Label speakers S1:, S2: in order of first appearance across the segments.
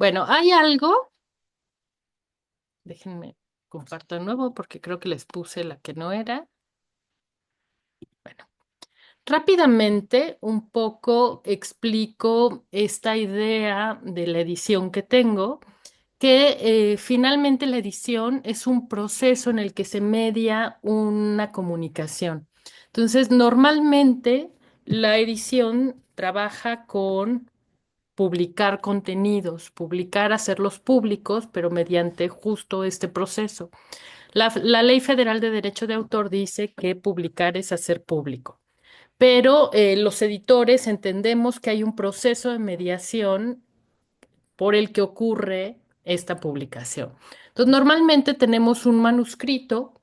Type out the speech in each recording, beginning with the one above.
S1: Bueno, hay algo, déjenme comparto de nuevo porque creo que les puse la que no era. Bueno, rápidamente un poco explico esta idea de la edición que tengo, que finalmente la edición es un proceso en el que se media una comunicación. Entonces, normalmente la edición trabaja con publicar contenidos, publicar, hacerlos públicos, pero mediante justo este proceso. La Ley Federal de Derecho de Autor dice que publicar es hacer público, pero los editores entendemos que hay un proceso de mediación por el que ocurre esta publicación. Entonces, normalmente tenemos un manuscrito.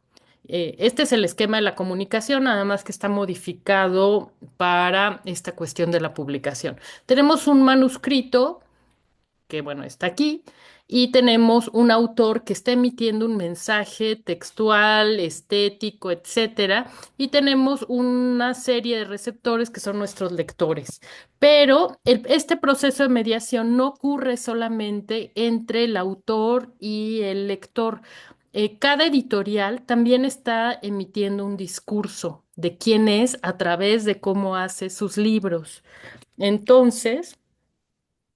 S1: Este es el esquema de la comunicación, nada más que está modificado para esta cuestión de la publicación. Tenemos un manuscrito que bueno, está aquí, y tenemos un autor que está emitiendo un mensaje textual, estético, etcétera, y tenemos una serie de receptores que son nuestros lectores. Pero este proceso de mediación no ocurre solamente entre el autor y el lector. Cada editorial también está emitiendo un discurso de quién es a través de cómo hace sus libros. Entonces,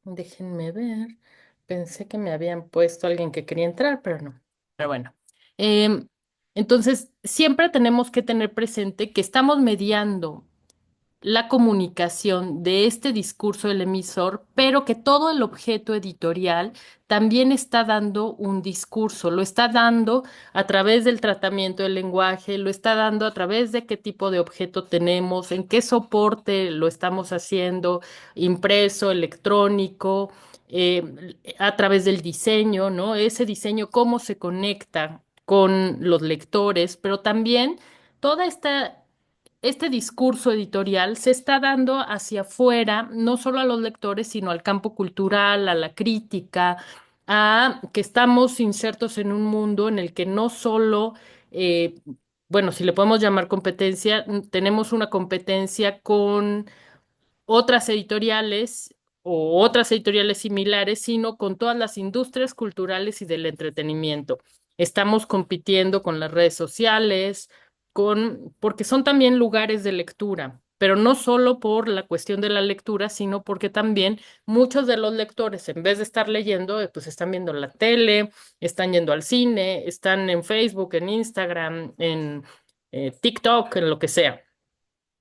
S1: déjenme ver. Pensé que me habían puesto alguien que quería entrar, pero no. Pero bueno. Em, entonces, siempre tenemos que tener presente que estamos mediando la comunicación de este discurso del emisor, pero que todo el objeto editorial también está dando un discurso, lo está dando a través del tratamiento del lenguaje, lo está dando a través de qué tipo de objeto tenemos, en qué soporte lo estamos haciendo, impreso, electrónico, a través del diseño, ¿no? Ese diseño, cómo se conecta con los lectores, pero también toda este discurso editorial se está dando hacia afuera, no solo a los lectores, sino al campo cultural, a la crítica, a que estamos insertos en un mundo en el que no solo, eh, bueno, si le podemos llamar competencia, tenemos una competencia con otras editoriales o otras editoriales similares, sino con todas las industrias culturales y del entretenimiento. Estamos compitiendo con las redes sociales, porque son también lugares de lectura, pero no solo por la cuestión de la lectura, sino porque también muchos de los lectores, en vez de estar leyendo, pues están viendo la tele, están yendo al cine, están en Facebook, en Instagram, en TikTok, en lo que sea.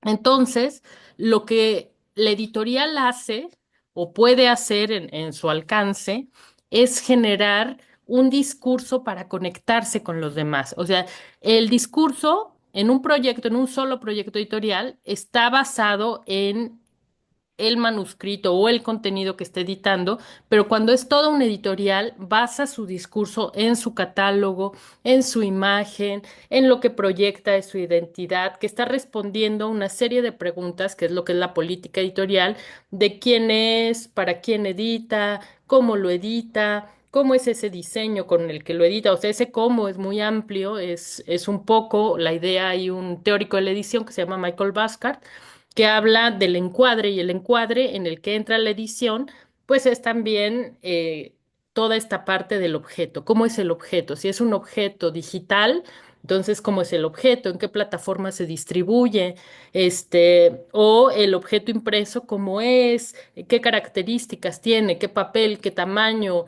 S1: Entonces, lo que la editorial hace o puede hacer en su alcance es generar un discurso para conectarse con los demás. O sea, el discurso en un proyecto, en un solo proyecto editorial, está basado en el manuscrito o el contenido que esté editando, pero cuando es toda una editorial, basa su discurso en su catálogo, en su imagen, en lo que proyecta de su identidad, que está respondiendo a una serie de preguntas, que es lo que es la política editorial, de quién es, para quién edita, cómo lo edita. ¿Cómo es ese diseño con el que lo edita? O sea, ese cómo es muy amplio, es un poco la idea. Hay un teórico de la edición que se llama Michael Bascart, que habla del encuadre, y el encuadre en el que entra la edición, pues es también toda esta parte del objeto. ¿Cómo es el objeto? Si es un objeto digital, entonces, ¿cómo es el objeto? ¿En qué plataforma se distribuye? O el objeto impreso, ¿cómo es? ¿Qué características tiene? ¿Qué papel? ¿Qué tamaño?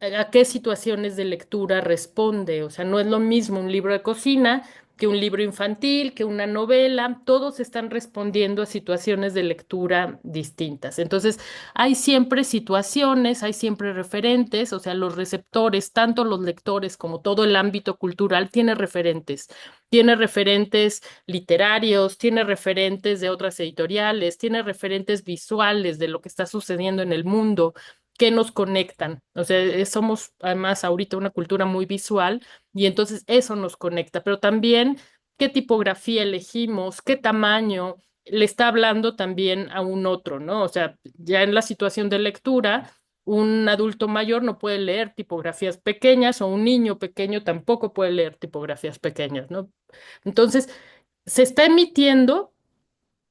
S1: ¿A qué situaciones de lectura responde? O sea, no es lo mismo un libro de cocina que un libro infantil, que una novela, todos están respondiendo a situaciones de lectura distintas. Entonces, hay siempre situaciones, hay siempre referentes, o sea, los receptores, tanto los lectores como todo el ámbito cultural, tiene referentes literarios, tiene referentes de otras editoriales, tiene referentes visuales de lo que está sucediendo en el mundo que nos conectan. O sea, somos además ahorita una cultura muy visual y entonces eso nos conecta, pero también qué tipografía elegimos, qué tamaño, le está hablando también a un otro, ¿no? O sea, ya en la situación de lectura, un adulto mayor no puede leer tipografías pequeñas o un niño pequeño tampoco puede leer tipografías pequeñas, ¿no? Entonces, se está emitiendo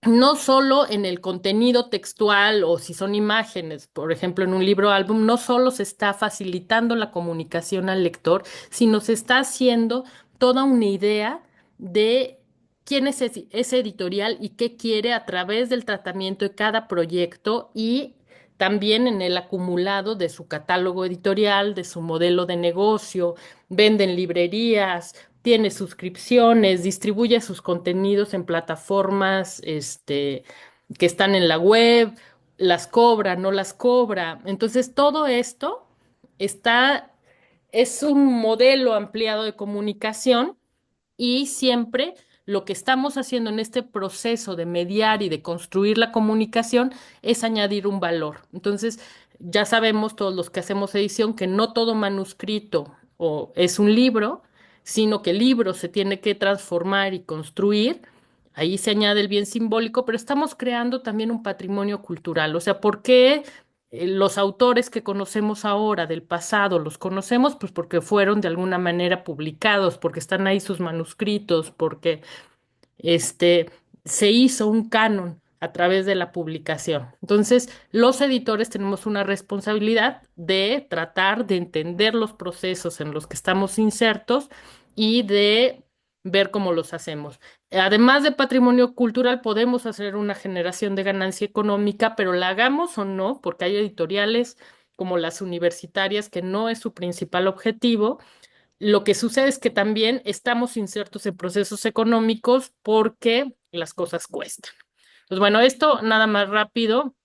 S1: no solo en el contenido textual o si son imágenes, por ejemplo, en un libro álbum, no solo se está facilitando la comunicación al lector, sino se está haciendo toda una idea de quién es ese editorial y qué quiere a través del tratamiento de cada proyecto y también en el acumulado de su catálogo editorial, de su modelo de negocio, vende en librerías, tiene suscripciones, distribuye sus contenidos en plataformas, que están en la web, las cobra, no las cobra. Entonces, todo esto está, es un modelo ampliado de comunicación y siempre lo que estamos haciendo en este proceso de mediar y de construir la comunicación es añadir un valor. Entonces, ya sabemos todos los que hacemos edición que no todo manuscrito o es un libro, sino que el libro se tiene que transformar y construir. Ahí se añade el bien simbólico, pero estamos creando también un patrimonio cultural. O sea, ¿por qué los autores que conocemos ahora del pasado los conocemos? Pues porque fueron de alguna manera publicados, porque están ahí sus manuscritos, porque este, se hizo un canon a través de la publicación. Entonces, los editores tenemos una responsabilidad de tratar de entender los procesos en los que estamos insertos y de ver cómo los hacemos. Además de patrimonio cultural, podemos hacer una generación de ganancia económica, pero la hagamos o no, porque hay editoriales como las universitarias que no es su principal objetivo. Lo que sucede es que también estamos insertos en procesos económicos porque las cosas cuestan. Pues bueno, esto nada más rápido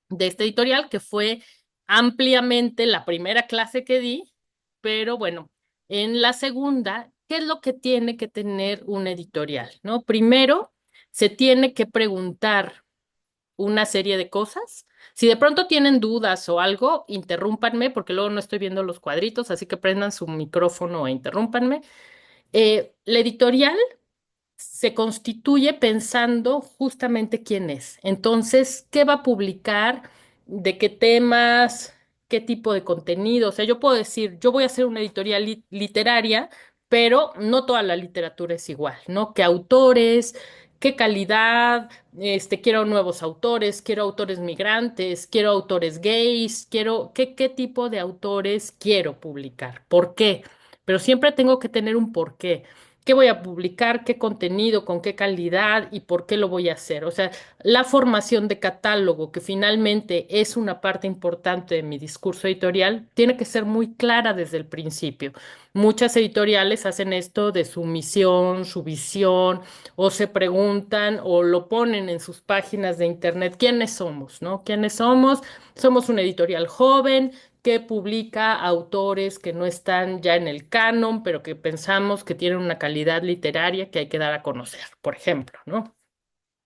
S1: de este editorial, que fue ampliamente la primera clase que di, pero bueno, en la segunda, ¿qué es lo que tiene que tener un editorial? ¿No? Primero, se tiene que preguntar una serie de cosas. Si de pronto tienen dudas o algo, interrúmpanme porque luego no estoy viendo los cuadritos, así que prendan su micrófono e interrúmpanme. La editorial se constituye pensando justamente quién es. Entonces, ¿qué va a publicar? ¿De qué temas? ¿Qué tipo de contenido? O sea, yo puedo decir, yo voy a hacer una editorial literaria, pero no toda la literatura es igual, ¿no? ¿Qué autores? ¿Qué calidad? Quiero nuevos autores, quiero autores migrantes, quiero autores gays, quiero, ¿qué tipo de autores quiero publicar? ¿Por qué? Pero siempre tengo que tener un porqué. ¿Qué voy a publicar? ¿Qué contenido? ¿Con qué calidad? ¿Y por qué lo voy a hacer? O sea, la formación de catálogo, que finalmente es una parte importante de mi discurso editorial, tiene que ser muy clara desde el principio. Muchas editoriales hacen esto de su misión, su visión, o se preguntan o lo ponen en sus páginas de internet, ¿quiénes somos? ¿No? ¿Quiénes somos? Somos una editorial joven que publica autores que no están ya en el canon, pero que pensamos que tienen una calidad literaria que hay que dar a conocer, por ejemplo, ¿no?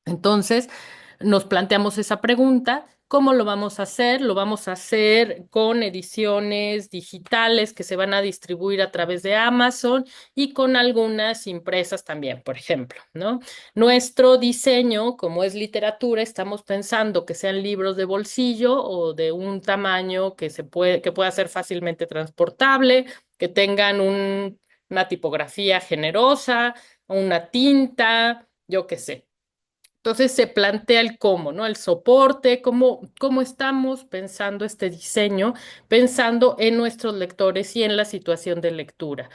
S1: Entonces, nos planteamos esa pregunta. ¿Cómo lo vamos a hacer? Lo vamos a hacer con ediciones digitales que se van a distribuir a través de Amazon y con algunas impresas también, por ejemplo, ¿no? Nuestro diseño, como es literatura, estamos pensando que sean libros de bolsillo o de un tamaño que pueda ser fácilmente transportable, que tengan una tipografía generosa, una tinta, yo qué sé. Entonces se plantea el cómo, ¿no? El soporte, cómo estamos pensando este diseño, pensando en nuestros lectores y en la situación de lectura.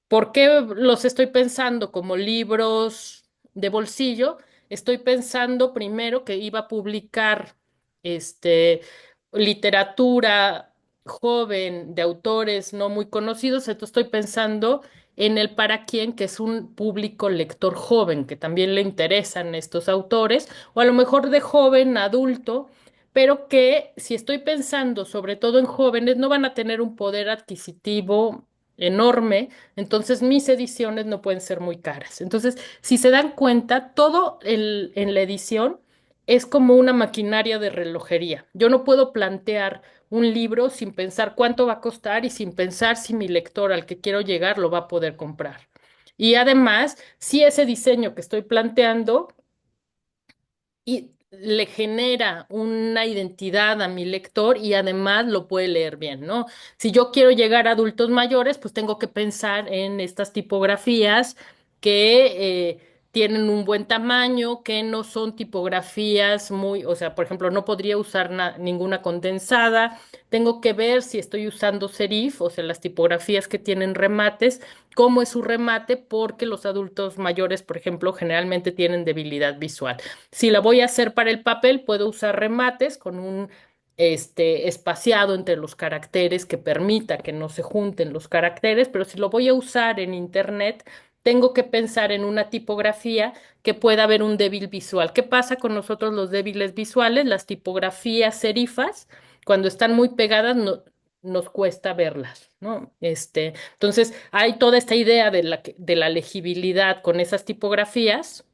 S1: ¿Por qué los estoy pensando como libros de bolsillo? Estoy pensando primero que iba a publicar este, literatura joven de autores no muy conocidos, entonces estoy pensando en el para quién, que es un público lector joven, que también le interesan estos autores, o a lo mejor de joven, adulto, pero que si estoy pensando sobre todo en jóvenes, no van a tener un poder adquisitivo enorme, entonces mis ediciones no pueden ser muy caras. Entonces, si se dan cuenta, todo en la edición es como una maquinaria de relojería. Yo no puedo plantear un libro sin pensar cuánto va a costar y sin pensar si mi lector al que quiero llegar lo va a poder comprar. Y además, si ese diseño que estoy planteando y le genera una identidad a mi lector y además lo puede leer bien, ¿no? Si yo quiero llegar a adultos mayores, pues tengo que pensar en estas tipografías tienen un buen tamaño, que no son tipografías muy, o sea, por ejemplo, no podría usar ninguna condensada. Tengo que ver si estoy usando serif, o sea, las tipografías que tienen remates, cómo es su remate, porque los adultos mayores, por ejemplo, generalmente tienen debilidad visual. Si la voy a hacer para el papel, puedo usar remates con un espaciado entre los caracteres que permita que no se junten los caracteres, pero si lo voy a usar en internet, tengo que pensar en una tipografía que pueda haber un débil visual. ¿Qué pasa con nosotros los débiles visuales? Las tipografías serifas, cuando están muy pegadas, nos cuesta verlas, ¿no? Entonces, hay toda esta idea de la legibilidad con esas tipografías,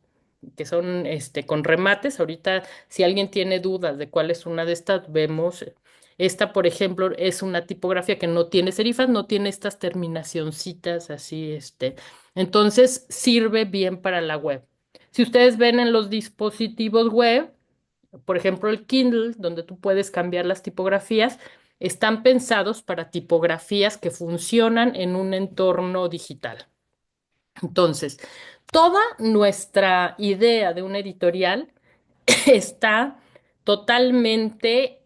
S1: que son con remates. Ahorita, si alguien tiene dudas de cuál es una de estas, vemos. Esta, por ejemplo, es una tipografía que no tiene serifas, no tiene estas terminacioncitas así, entonces sirve bien para la web. Si ustedes ven en los dispositivos web, por ejemplo, el Kindle, donde tú puedes cambiar las tipografías, están pensados para tipografías que funcionan en un entorno digital. Entonces, toda nuestra idea de una editorial está totalmente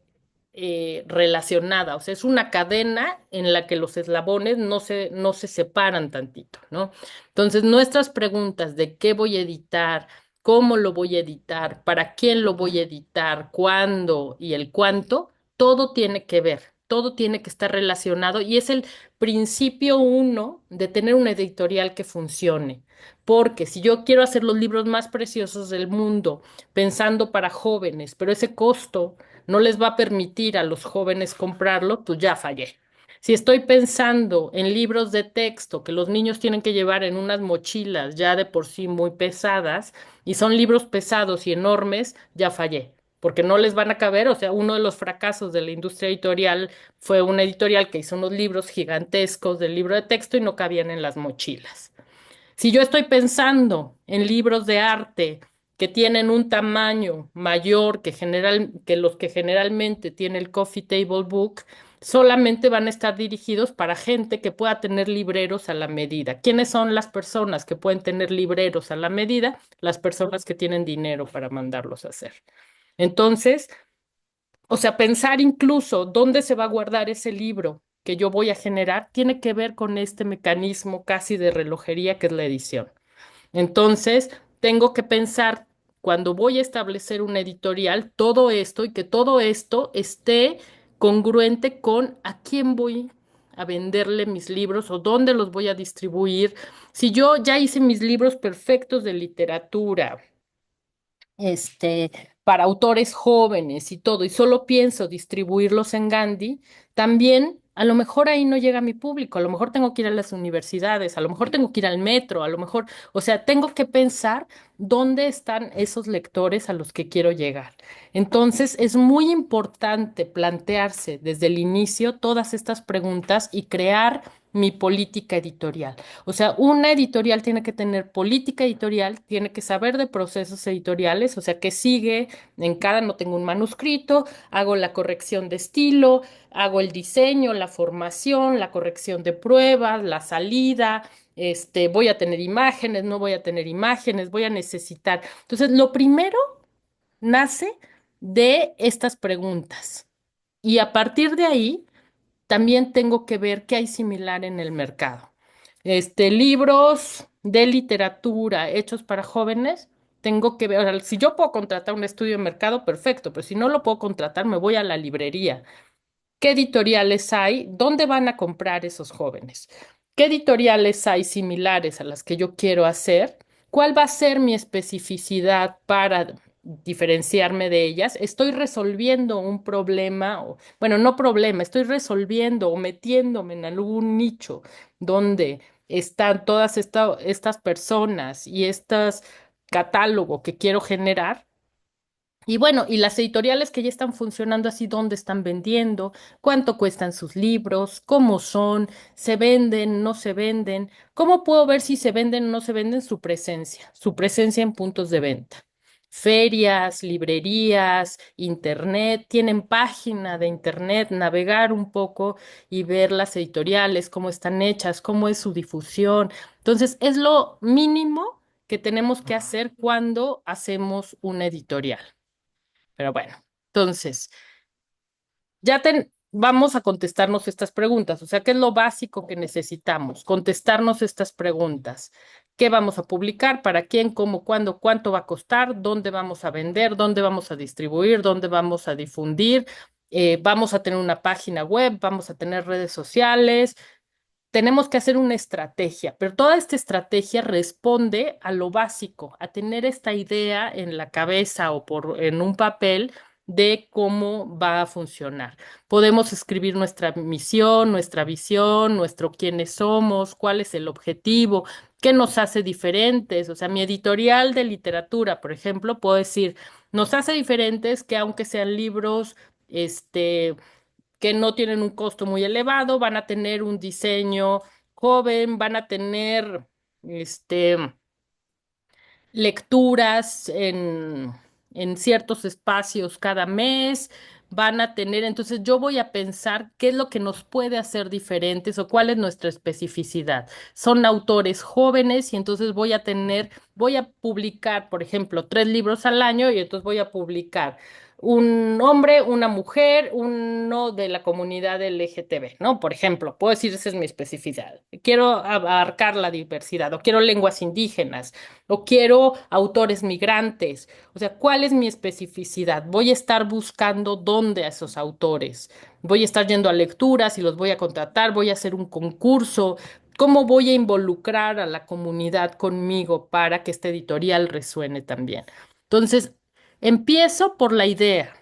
S1: relacionada, o sea, es una cadena en la que los eslabones no se separan tantito, ¿no? Entonces, nuestras preguntas de qué voy a editar, cómo lo voy a editar, para quién lo voy a editar, cuándo y el cuánto, todo tiene que ver, todo tiene que estar relacionado y es el principio uno de tener una editorial que funcione. Porque si yo quiero hacer los libros más preciosos del mundo, pensando para jóvenes, pero ese costo no les va a permitir a los jóvenes comprarlo, pues ya fallé. Si estoy pensando en libros de texto que los niños tienen que llevar en unas mochilas ya de por sí muy pesadas, y son libros pesados y enormes, ya fallé, porque no les van a caber. O sea, uno de los fracasos de la industria editorial fue una editorial que hizo unos libros gigantescos del libro de texto y no cabían en las mochilas. Si yo estoy pensando en libros de arte que tienen un tamaño mayor que los que generalmente tiene el Coffee Table Book, solamente van a estar dirigidos para gente que pueda tener libreros a la medida. ¿Quiénes son las personas que pueden tener libreros a la medida? Las personas que tienen dinero para mandarlos a hacer. Entonces, o sea, pensar incluso dónde se va a guardar ese libro que yo voy a generar tiene que ver con este mecanismo casi de relojería que es la edición. Entonces, tengo que pensar cuando voy a establecer una editorial todo esto y que todo esto esté congruente con a quién voy a venderle mis libros o dónde los voy a distribuir. Si yo ya hice mis libros perfectos de literatura, este, para autores jóvenes y todo, y solo pienso distribuirlos en Gandhi, también a lo mejor ahí no llega mi público, a lo mejor tengo que ir a las universidades, a lo mejor tengo que ir al metro, a lo mejor, o sea, tengo que pensar dónde están esos lectores a los que quiero llegar. Entonces, es muy importante plantearse desde el inicio todas estas preguntas y crear mi política editorial. O sea, una editorial tiene que tener política editorial, tiene que saber de procesos editoriales, o sea, que sigue en cada, no tengo un manuscrito, hago la corrección de estilo, hago el diseño, la formación, la corrección de pruebas, la salida, voy a tener imágenes, no voy a tener imágenes, voy a necesitar. Entonces, lo primero nace de estas preguntas. Y a partir de ahí, también tengo que ver qué hay similar en el mercado. Libros de literatura hechos para jóvenes, tengo que ver, o sea, si yo puedo contratar un estudio de mercado, perfecto, pero si no lo puedo contratar, me voy a la librería. ¿Qué editoriales hay? ¿Dónde van a comprar esos jóvenes? ¿Qué editoriales hay similares a las que yo quiero hacer? ¿Cuál va a ser mi especificidad para diferenciarme de ellas? ¿Estoy resolviendo un problema? Bueno, no problema, estoy resolviendo o metiéndome en algún nicho donde están todas estas personas y estos catálogo que quiero generar. Y bueno, y las editoriales que ya están funcionando así, ¿dónde están vendiendo? ¿Cuánto cuestan sus libros? ¿Cómo son? ¿Se venden? ¿No se venden? ¿Cómo puedo ver si se venden o no se venden? Su presencia en puntos de venta. Ferias, librerías, internet, tienen página de internet, navegar un poco y ver las editoriales, cómo están hechas, cómo es su difusión. Entonces, es lo mínimo que tenemos que hacer cuando hacemos una editorial. Pero bueno, entonces, vamos a contestarnos estas preguntas. O sea, ¿qué es lo básico que necesitamos? Contestarnos estas preguntas. ¿Qué vamos a publicar? ¿Para quién? ¿Cómo? ¿Cuándo? ¿Cuánto va a costar? ¿Dónde vamos a vender? ¿Dónde vamos a distribuir? ¿Dónde vamos a difundir? ¿Vamos a tener una página web? ¿Vamos a tener redes sociales? Tenemos que hacer una estrategia, pero toda esta estrategia responde a lo básico, a tener esta idea en la cabeza o en un papel de cómo va a funcionar. Podemos escribir nuestra misión, nuestra visión, nuestro quiénes somos, cuál es el objetivo, qué nos hace diferentes. O sea, mi editorial de literatura, por ejemplo, puedo decir, nos hace diferentes que aunque sean libros, que no tienen un costo muy elevado, van a tener un diseño joven, van a tener este, lecturas en ciertos espacios cada mes, van a tener, entonces yo voy a pensar qué es lo que nos puede hacer diferentes o cuál es nuestra especificidad. Son autores jóvenes y entonces voy a publicar, por ejemplo, 3 libros al año y entonces voy a publicar un hombre, una mujer, uno de la comunidad LGTB, ¿no? Por ejemplo, puedo decir, esa es mi especificidad. Quiero abarcar la diversidad o quiero lenguas indígenas o quiero autores migrantes. O sea, ¿cuál es mi especificidad? Voy a estar buscando dónde a esos autores. Voy a estar yendo a lecturas y los voy a contratar, voy a hacer un concurso. ¿Cómo voy a involucrar a la comunidad conmigo para que este editorial resuene también? Entonces, empiezo por la idea.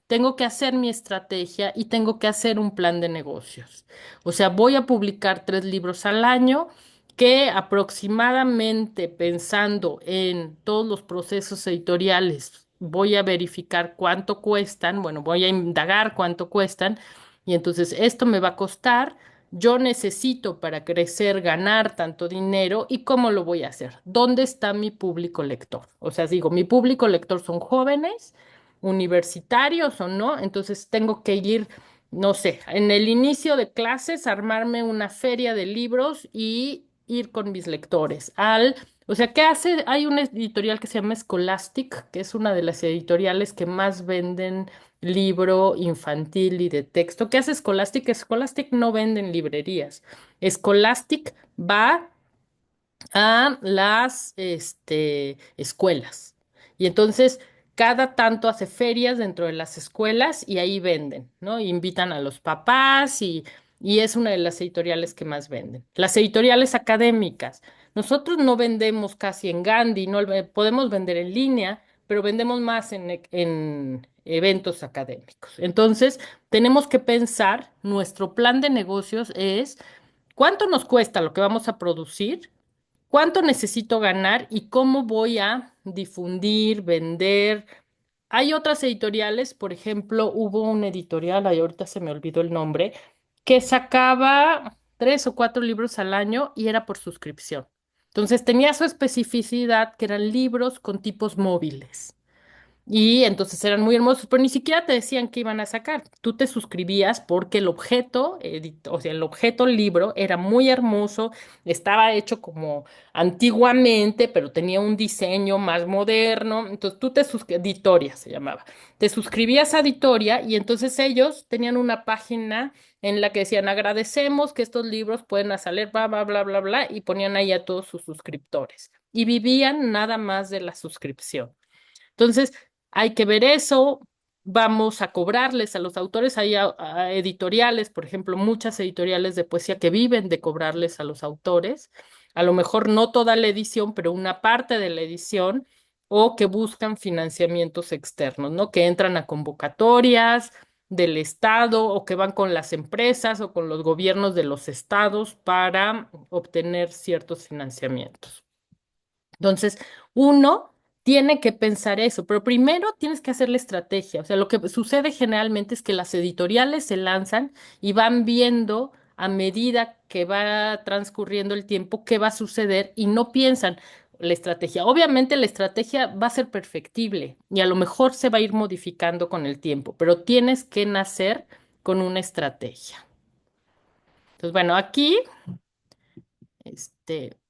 S1: Tengo que hacer mi estrategia y tengo que hacer un plan de negocios. O sea, voy a publicar 3 libros al año que aproximadamente pensando en todos los procesos editoriales, voy a verificar cuánto cuestan, bueno, voy a indagar cuánto cuestan y entonces esto me va a costar, yo necesito para crecer ganar tanto dinero y cómo lo voy a hacer. ¿Dónde está mi público lector? O sea, digo, mi público lector son jóvenes, universitarios o no, entonces tengo que ir, no sé, en el inicio de clases, armarme una feria de libros y ir con mis lectores o sea, ¿qué hace? Hay una editorial que se llama Scholastic, que es una de las editoriales que más venden libro infantil y de texto. ¿Qué hace Scholastic? Scholastic no vende en librerías. Scholastic va a las escuelas. Y entonces, cada tanto hace ferias dentro de las escuelas y ahí venden, ¿no? Invitan a los papás y es una de las editoriales que más venden. Las editoriales académicas. Nosotros no vendemos casi en Gandhi, no podemos vender en línea, pero vendemos más en eventos académicos. Entonces, tenemos que pensar, nuestro plan de negocios es cuánto nos cuesta lo que vamos a producir. ¿Cuánto necesito ganar y cómo voy a difundir, vender? Hay otras editoriales, por ejemplo, hubo una editorial, ay, ahorita se me olvidó el nombre, que sacaba 3 o 4 libros al año y era por suscripción. Entonces tenía su especificidad, que eran libros con tipos móviles. Y entonces eran muy hermosos, pero ni siquiera te decían qué iban a sacar. Tú te suscribías porque el objeto, o sea, el objeto libro era muy hermoso, estaba hecho como antiguamente, pero tenía un diseño más moderno. Entonces tú Editoria se llamaba. Te suscribías a Editoria y entonces ellos tenían una página en la que decían agradecemos que estos libros pueden salir, bla, bla, bla, bla, bla, y ponían ahí a todos sus suscriptores. Y vivían nada más de la suscripción. Entonces, hay que ver eso. Vamos a cobrarles a los autores. Hay a editoriales, por ejemplo, muchas editoriales de poesía que viven de cobrarles a los autores. A lo mejor no toda la edición, pero una parte de la edición, o que buscan financiamientos externos, ¿no? Que entran a convocatorias del Estado o que van con las empresas o con los gobiernos de los estados para obtener ciertos financiamientos. Entonces, uno tiene que pensar eso, pero primero tienes que hacer la estrategia. O sea, lo que sucede generalmente es que las editoriales se lanzan y van viendo a medida que va transcurriendo el tiempo qué va a suceder y no piensan la estrategia. Obviamente la estrategia va a ser perfectible y a lo mejor se va a ir modificando con el tiempo, pero tienes que nacer con una estrategia. Entonces, bueno, aquí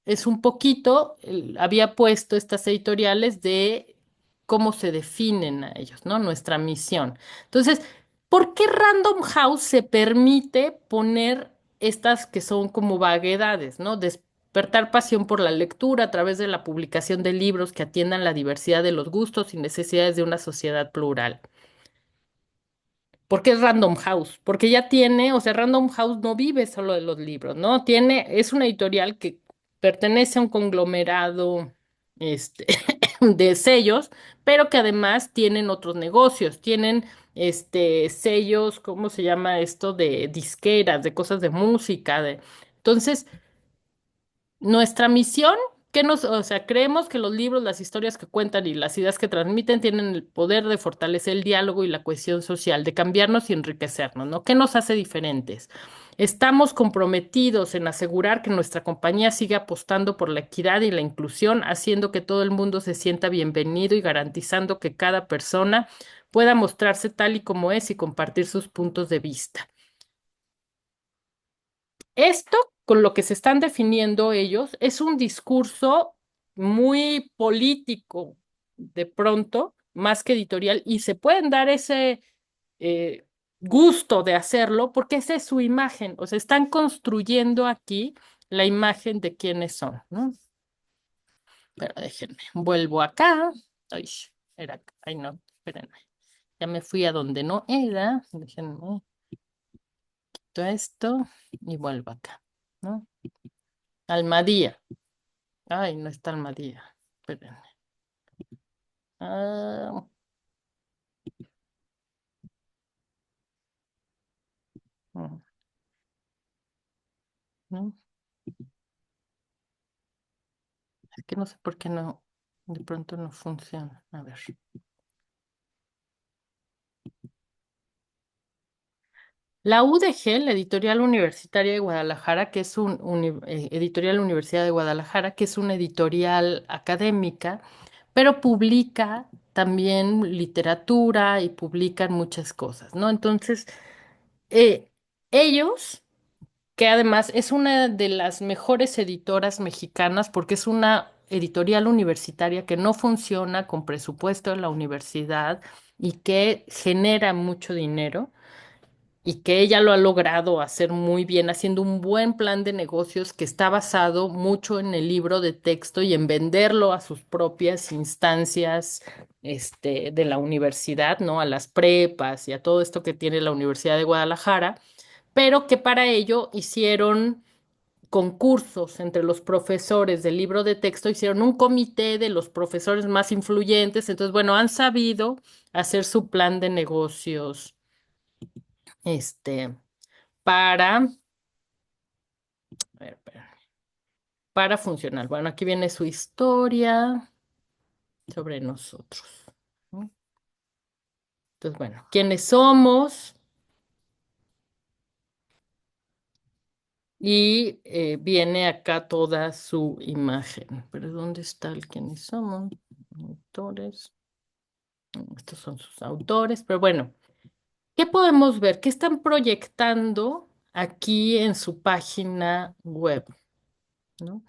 S1: es un poquito, había puesto estas editoriales de cómo se definen a ellos, ¿no? Nuestra misión. Entonces, ¿por qué Random House se permite poner estas que son como vaguedades, ¿no? Despertar pasión por la lectura a través de la publicación de libros que atiendan la diversidad de los gustos y necesidades de una sociedad plural. Porque es Random House, porque ya tiene, o sea, Random House no vive solo de los libros, ¿no? Es una editorial que pertenece a un conglomerado, este, de sellos, pero que además tienen otros negocios, tienen, sellos, ¿cómo se llama esto? De disqueras, de cosas de música, Entonces, nuestra misión, o sea, creemos que los libros, las historias que cuentan y las ideas que transmiten tienen el poder de fortalecer el diálogo y la cohesión social, de cambiarnos y enriquecernos, ¿no? ¿Qué nos hace diferentes? Estamos comprometidos en asegurar que nuestra compañía siga apostando por la equidad y la inclusión, haciendo que todo el mundo se sienta bienvenido y garantizando que cada persona pueda mostrarse tal y como es y compartir sus puntos de vista. Esto, con lo que se están definiendo ellos, es un discurso muy político, de pronto, más que editorial, y se pueden dar ese eh, gusto de hacerlo porque esa es su imagen, o sea, están construyendo aquí la imagen de quiénes son, ¿no? Pero déjenme, vuelvo acá. Ay, era acá. Ay, no, espérenme. Ya me fui a donde no era. Déjenme, todo esto y vuelvo acá, ¿no? Almadía. Ay, no está Almadía. Espérenme. Ah, mm, no, es que no sé por qué no, de pronto no funciona. A ver. La UDG, la Editorial Universitaria de Guadalajara, que es Editorial Universidad de Guadalajara, que es una editorial académica, pero publica también literatura y publican muchas cosas, ¿no? Entonces, eh, ellos que además es una de las mejores editoras mexicanas porque es una editorial universitaria que no funciona con presupuesto de la universidad y que genera mucho dinero y que ella lo ha logrado hacer muy bien, haciendo un buen plan de negocios que está basado mucho en el libro de texto y en venderlo a sus propias instancias, de la universidad, ¿no? A las prepas y a todo esto que tiene la Universidad de Guadalajara, pero que para ello hicieron concursos entre los profesores del libro de texto, hicieron un comité de los profesores más influyentes, entonces, bueno, han sabido hacer su plan de negocios, este, para, a ver, para funcionar. Bueno, aquí viene su historia sobre nosotros, ¿no? Entonces, bueno, ¿quiénes somos? Y viene acá toda su imagen. Pero ¿dónde está el quiénes somos? Autores. Estos son sus autores, pero bueno, ¿qué podemos ver? ¿Qué están proyectando aquí en su página web? ¿No?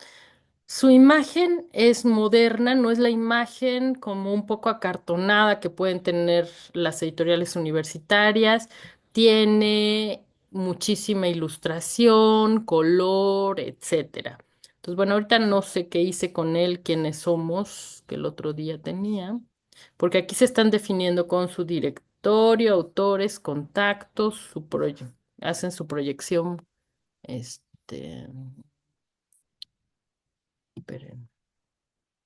S1: Su imagen es moderna, no es la imagen como un poco acartonada que pueden tener las editoriales universitarias. Tiene muchísima ilustración, color, etcétera. Entonces, bueno, ahorita no sé qué hice con él, quiénes somos, que el otro día tenía, porque aquí se están definiendo con su directorio, autores, contactos, hacen su proyección, este, esperen.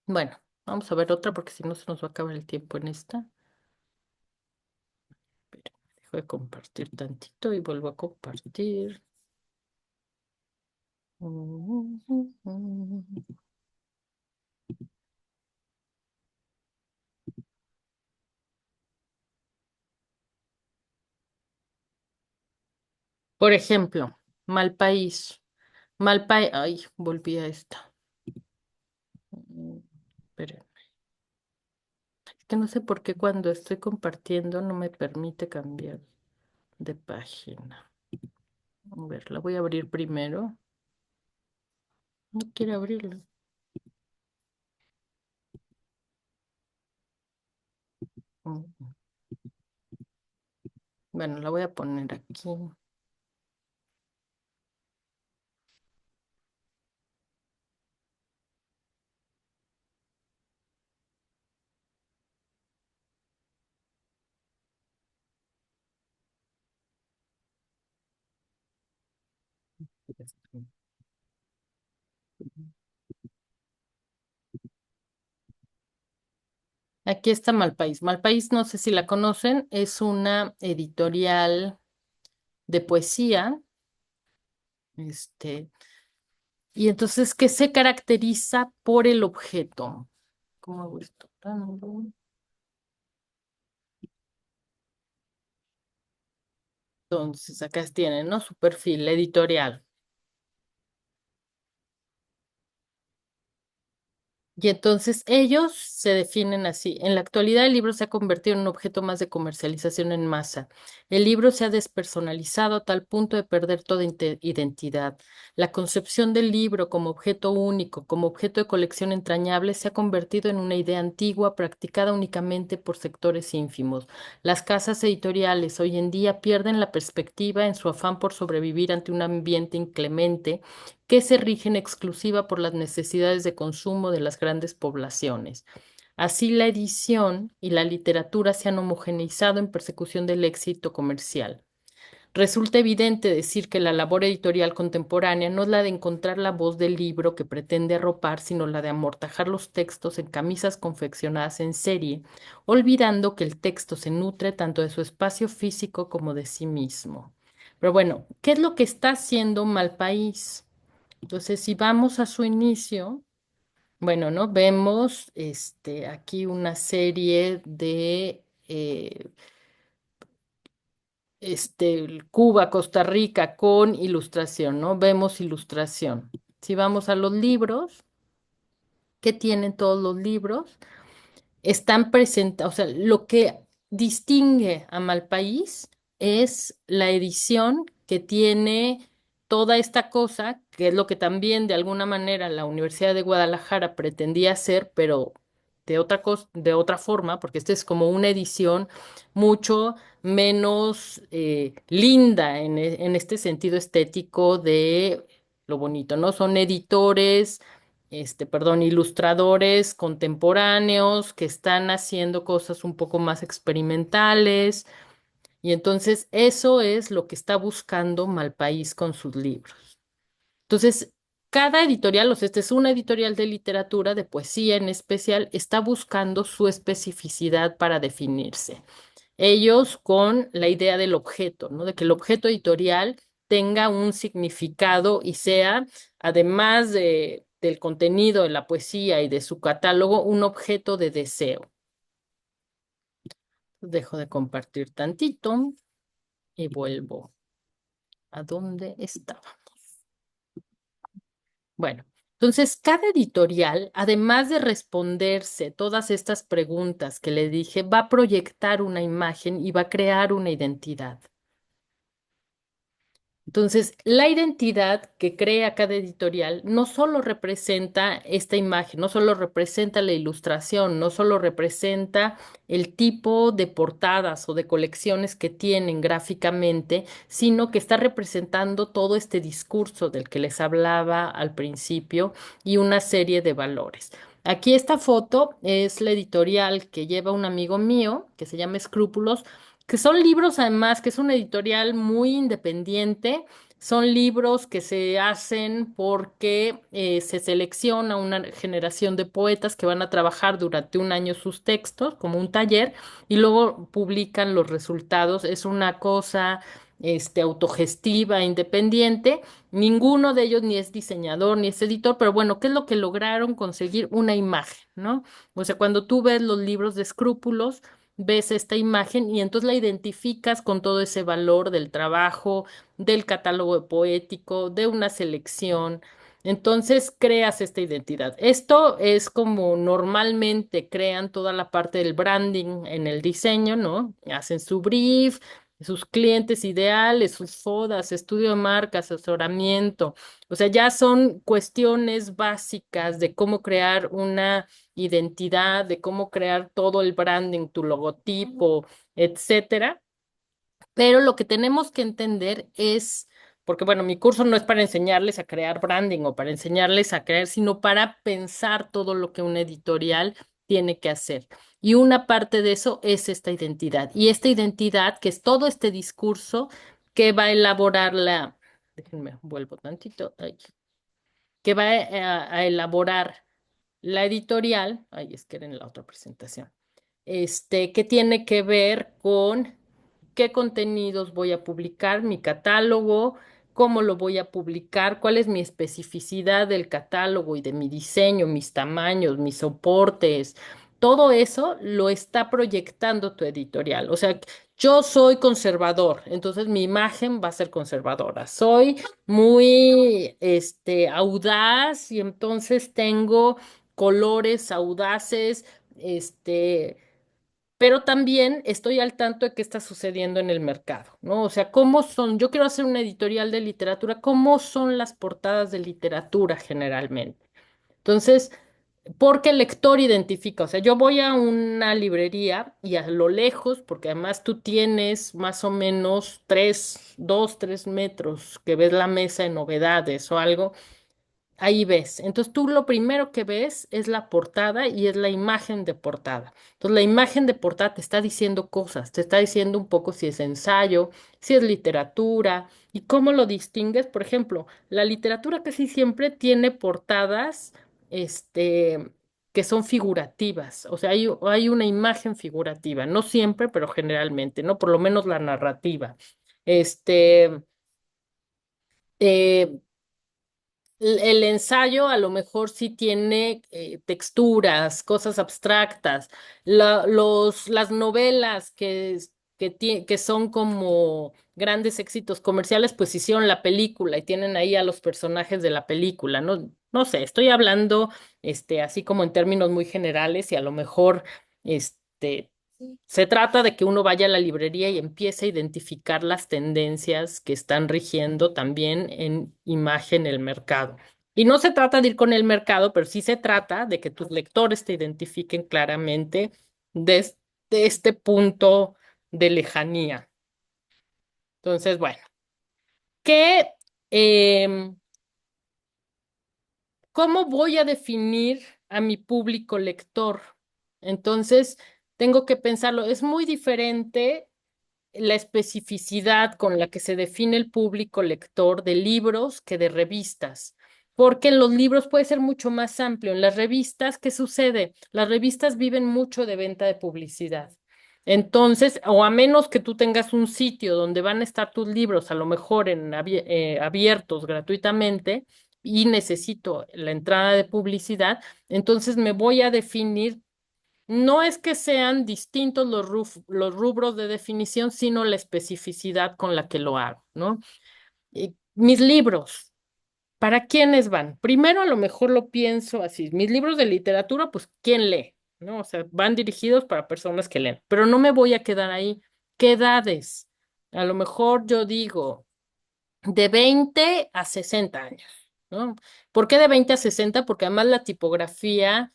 S1: Bueno, vamos a ver otra porque si no se nos va a acabar el tiempo en esta. Pero dejo de compartir tantito y vuelvo a compartir. Por ejemplo, mal país. Mal país. Ay, volví a esta. Esperen, es que no sé por qué cuando estoy compartiendo no me permite cambiar de página. A ver, la voy a abrir primero. No quiere abrirlo. Mm. Bueno, la voy a poner aquí. Aquí está Malpaís. Malpaís, no sé si la conocen, es una editorial de poesía. Este, y entonces, ¿qué se caracteriza por el objeto? ¿Cómo hago esto? Entonces, acá tienen, ¿no? Su perfil editorial. Y entonces ellos se definen así. En la actualidad el libro se ha convertido en un objeto más de comercialización en masa. El libro se ha despersonalizado a tal punto de perder toda identidad. La concepción del libro como objeto único, como objeto de colección entrañable, se ha convertido en una idea antigua practicada únicamente por sectores ínfimos. Las casas editoriales hoy en día pierden la perspectiva en su afán por sobrevivir ante un ambiente inclemente que se rigen exclusiva por las necesidades de consumo de las grandes poblaciones. Así, la edición y la literatura se han homogeneizado en persecución del éxito comercial. Resulta evidente decir que la labor editorial contemporánea no es la de encontrar la voz del libro que pretende arropar, sino la de amortajar los textos en camisas confeccionadas en serie, olvidando que el texto se nutre tanto de su espacio físico como de sí mismo. Pero bueno, ¿qué es lo que está haciendo Malpaís? Entonces, si vamos a su inicio, bueno, ¿no? Vemos aquí una serie de Cuba, Costa Rica con ilustración, ¿no? Vemos ilustración. Si vamos a los libros, ¿qué tienen todos los libros? Están presentados, o sea, lo que distingue a Malpaís es la edición que tiene toda esta cosa, que es lo que también de alguna manera la Universidad de Guadalajara pretendía hacer, pero de otra forma, porque esta es como una edición mucho menos linda en este sentido estético de lo bonito, ¿no? Son editores perdón, ilustradores contemporáneos que están haciendo cosas un poco más experimentales. Y entonces eso es lo que está buscando Malpaís con sus libros. Entonces, cada editorial, o sea, esta es una editorial de literatura, de poesía en especial, está buscando su especificidad para definirse ellos con la idea del objeto, ¿no? De que el objeto editorial tenga un significado y sea, además del contenido de la poesía y de su catálogo, un objeto de deseo. Dejo de compartir tantito y vuelvo a donde estaba. Bueno, entonces cada editorial, además de responderse todas estas preguntas que le dije, va a proyectar una imagen y va a crear una identidad. Entonces, la identidad que crea cada editorial no solo representa esta imagen, no solo representa la ilustración, no solo representa el tipo de portadas o de colecciones que tienen gráficamente, sino que está representando todo este discurso del que les hablaba al principio y una serie de valores. Aquí esta foto es la editorial que lleva un amigo mío que se llama Escrúpulos, que son libros además, que es una editorial muy independiente. Son libros que se hacen porque se selecciona una generación de poetas que van a trabajar durante un año sus textos, como un taller, y luego publican los resultados. Es una cosa autogestiva, independiente. Ninguno de ellos ni es diseñador ni es editor, pero bueno, ¿qué es lo que lograron conseguir? Una imagen, ¿no? O sea, cuando tú ves los libros de Escrúpulos, ves esta imagen y entonces la identificas con todo ese valor del trabajo, del catálogo poético, de una selección. Entonces creas esta identidad. Esto es como normalmente crean toda la parte del branding en el diseño, ¿no? Hacen su brief, sus clientes ideales, sus FODAs, estudio de marcas, asesoramiento. O sea, ya son cuestiones básicas de cómo crear una identidad, de cómo crear todo el branding, tu logotipo, etcétera. Pero lo que tenemos que entender es, porque bueno, mi curso no es para enseñarles a crear branding o para enseñarles a crear, sino para pensar todo lo que una editorial tiene que hacer. Y una parte de eso es esta identidad. Y esta identidad, que es todo este discurso que va a elaborar déjenme, vuelvo tantito, ay, que va a elaborar la editorial, ay, es que era en la otra presentación, que tiene que ver con qué contenidos voy a publicar, mi catálogo, cómo lo voy a publicar, cuál es mi especificidad del catálogo y de mi diseño, mis tamaños, mis soportes. Todo eso lo está proyectando tu editorial. O sea, yo soy conservador, entonces mi imagen va a ser conservadora. Soy muy, audaz y entonces tengo colores audaces, pero también estoy al tanto de qué está sucediendo en el mercado, ¿no? O sea, cómo son, yo quiero hacer una editorial de literatura, cómo son las portadas de literatura generalmente. Entonces, porque el lector identifica, o sea, yo voy a una librería y a lo lejos, porque además tú tienes más o menos 3 metros que ves la mesa de novedades o algo. Ahí ves. Entonces tú lo primero que ves es la portada y es la imagen de portada. Entonces la imagen de portada te está diciendo cosas, te está diciendo un poco si es ensayo, si es literatura y cómo lo distingues. Por ejemplo, la literatura casi siempre tiene portadas, este, que son figurativas. O sea, hay una imagen figurativa, no siempre, pero generalmente, ¿no? Por lo menos la narrativa. Este, eh, el ensayo a lo mejor sí tiene texturas, cosas abstractas. Las novelas que son como grandes éxitos comerciales, pues hicieron la película y tienen ahí a los personajes de la película, ¿no? No sé, estoy hablando así como en términos muy generales y a lo mejor se trata de que uno vaya a la librería y empiece a identificar las tendencias que están rigiendo también en imagen el mercado. Y no se trata de ir con el mercado, pero sí se trata de que tus lectores te identifiquen claramente desde este punto de lejanía. Entonces, bueno, ¿qué, em, cómo voy a definir a mi público lector? Entonces, tengo que pensarlo. Es muy diferente la especificidad con la que se define el público lector de libros que de revistas, porque en los libros puede ser mucho más amplio. En las revistas, ¿qué sucede? Las revistas viven mucho de venta de publicidad. Entonces, o a menos que tú tengas un sitio donde van a estar tus libros, a lo mejor abiertos gratuitamente, y necesito la entrada de publicidad, entonces me voy a definir, no es que sean distintos los rubros de definición, sino la especificidad con la que lo hago, ¿no? Mis libros, ¿para quiénes van? Primero, a lo mejor lo pienso así. Mis libros de literatura, pues, ¿quién lee? ¿No? O sea, van dirigidos para personas que leen, pero no me voy a quedar ahí. ¿Qué edades? A lo mejor yo digo de 20 a 60 años, ¿no? ¿Por qué de 20 a 60? Porque además la tipografía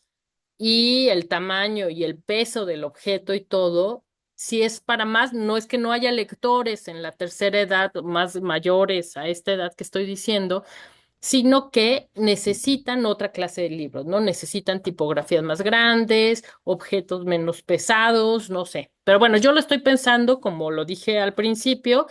S1: y el tamaño y el peso del objeto y todo, si es para más, no es que no haya lectores en la tercera edad, más mayores a esta edad que estoy diciendo, sino que necesitan otra clase de libros, ¿no? Necesitan tipografías más grandes, objetos menos pesados, no sé. Pero bueno, yo lo estoy pensando, como lo dije al principio,